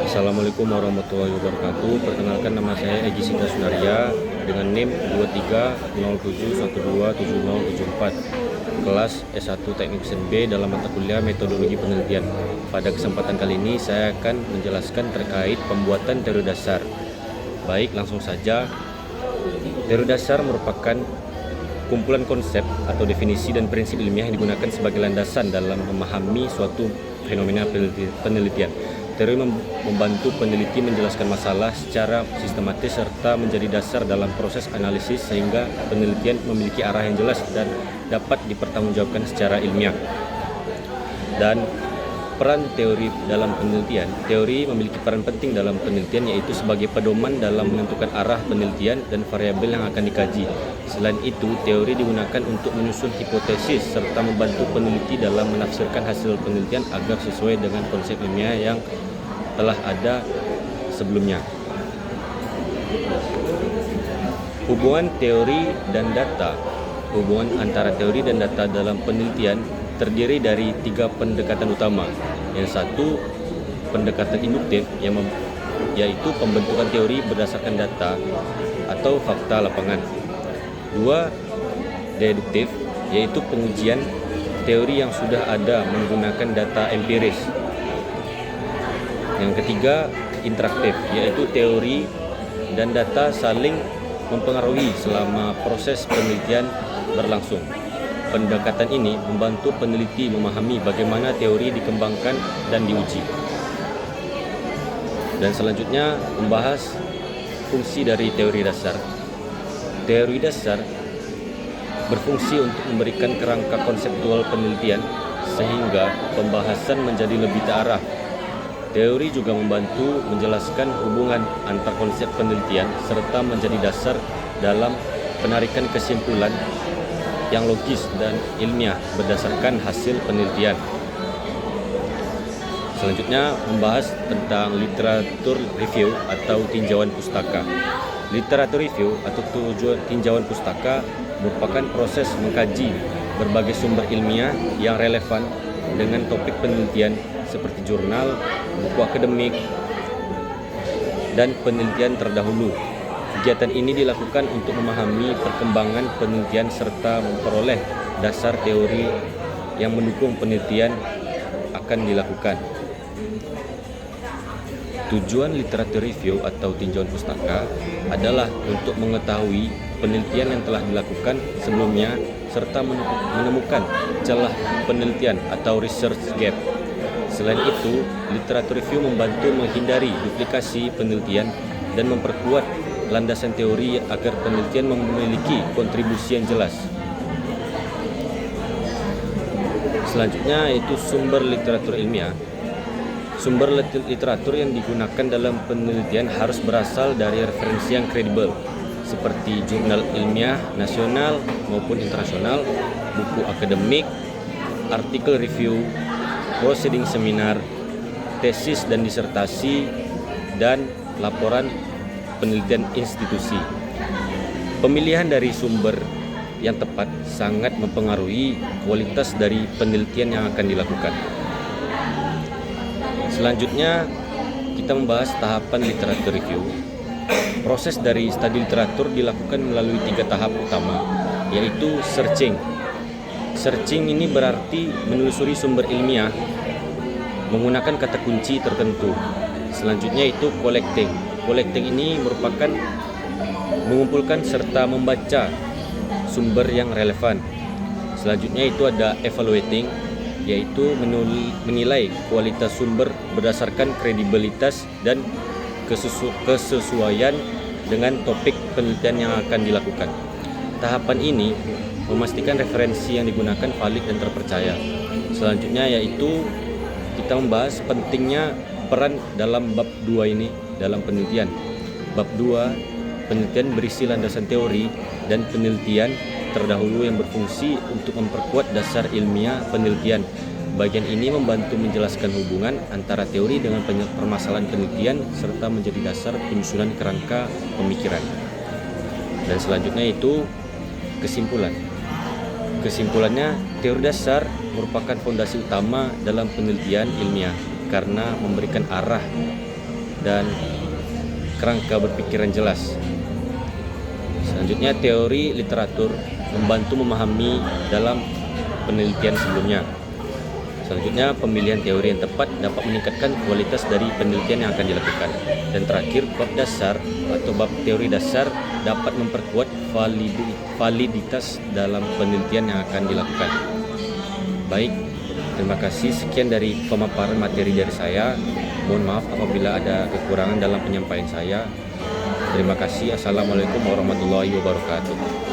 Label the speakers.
Speaker 1: Assalamualaikum warahmatullahi wabarakatuh. Perkenalkan, nama saya Egi Sinta Sunaria dengan NIM 2307127074, kelas S1 Teknik Mesin B dalam mata kuliah Metodologi Penelitian. Pada kesempatan kali ini saya akan menjelaskan terkait pembuatan teori dasar. Baik, langsung saja. Teori dasar merupakan kumpulan konsep atau definisi dan prinsip ilmiah yang digunakan sebagai landasan dalam memahami suatu fenomena penelitian. Teori membantu peneliti menjelaskan masalah secara sistematis serta menjadi dasar dalam proses analisis sehingga penelitian memiliki arah yang jelas dan dapat dipertanggungjawabkan secara ilmiah. Dan peran teori dalam penelitian. Teori memiliki peran penting dalam penelitian, yaitu sebagai pedoman dalam menentukan arah penelitian dan variabel yang akan dikaji. Selain itu, teori digunakan untuk menyusun hipotesis serta membantu peneliti dalam menafsirkan hasil penelitian agar sesuai dengan konsep ilmiah yang telah ada sebelumnya. Hubungan teori dan data. Hubungan antara teori dan data dalam penelitian terdiri dari 3 pendekatan utama. Yang satu, pendekatan induktif, yaitu pembentukan teori berdasarkan data atau fakta lapangan. 2, deduktif, yaitu pengujian teori yang sudah ada menggunakan data empiris. Yang ketiga, interaktif, yaitu teori dan data saling mempengaruhi selama proses penelitian berlangsung. Pendekatan ini membantu peneliti memahami bagaimana teori dikembangkan dan diuji. Dan selanjutnya, membahas fungsi dari teori dasar. Teori dasar berfungsi untuk memberikan kerangka konseptual penelitian sehingga pembahasan menjadi lebih terarah. Teori juga membantu menjelaskan hubungan antar konsep penelitian serta menjadi dasar dalam penarikan kesimpulan yang logis dan ilmiah berdasarkan hasil penelitian. Selanjutnya, membahas tentang literatur review atau tinjauan pustaka. Literatur review atau tinjauan pustaka merupakan proses mengkaji berbagai sumber ilmiah yang relevan dengan topik penelitian seperti jurnal, buku akademik, dan penelitian terdahulu. Kegiatan ini dilakukan untuk memahami perkembangan penelitian serta memperoleh dasar teori yang mendukung penelitian akan dilakukan. Tujuan literatur review atau tinjauan pustaka adalah untuk mengetahui penelitian yang telah dilakukan sebelumnya serta menemukan celah penelitian atau research gap. Selain itu, literatur review membantu menghindari duplikasi penelitian dan memperkuat landasan teori agar penelitian memiliki kontribusi yang jelas. Selanjutnya yaitu sumber literatur ilmiah. Sumber literatur yang digunakan dalam penelitian harus berasal dari referensi yang kredibel, seperti jurnal ilmiah nasional maupun internasional, buku akademik, artikel review, proceeding seminar, tesis dan disertasi, dan laporan penelitian institusi. Pemilihan dari sumber yang tepat sangat mempengaruhi kualitas dari penelitian yang akan dilakukan. Selanjutnya, kita membahas tahapan literatur review. Proses dari studi literatur dilakukan melalui 3 tahap utama, yaitu searching. Searching ini berarti menelusuri sumber ilmiah menggunakan kata kunci tertentu. Selanjutnya itu collecting. Collecting ini merupakan mengumpulkan serta membaca sumber yang relevan. Selanjutnya itu ada evaluating, yaitu menilai kualitas sumber berdasarkan kredibilitas dan kesesuaian dengan topik penelitian yang akan dilakukan. Tahapan ini memastikan referensi yang digunakan valid dan terpercaya. Selanjutnya yaitu kita membahas pentingnya peran dalam bab 2 ini dalam penelitian. Bab 2, penelitian berisi landasan teori dan penelitian terdahulu yang berfungsi untuk memperkuat dasar ilmiah penelitian. Bagian ini membantu menjelaskan hubungan antara teori dengan permasalahan penelitian serta menjadi dasar penyusunan kerangka pemikiran. Dan selanjutnya itu kesimpulan. Kesimpulannya, teori dasar merupakan fondasi utama dalam penelitian ilmiah karena memberikan arah dan kerangka berpikiran jelas. Selanjutnya, teori literatur membantu memahami dalam penelitian sebelumnya. Selanjutnya, pemilihan teori yang tepat dapat meningkatkan kualitas dari penelitian yang akan dilakukan. Dan terakhir, bab dasar atau bab teori dasar dapat memperkuat validitas dalam penelitian yang akan dilakukan. Baik, terima kasih. Sekian dari pemaparan materi dari saya. Mohon maaf apabila ada kekurangan dalam penyampaian saya. Terima kasih. Assalamualaikum warahmatullahi wabarakatuh.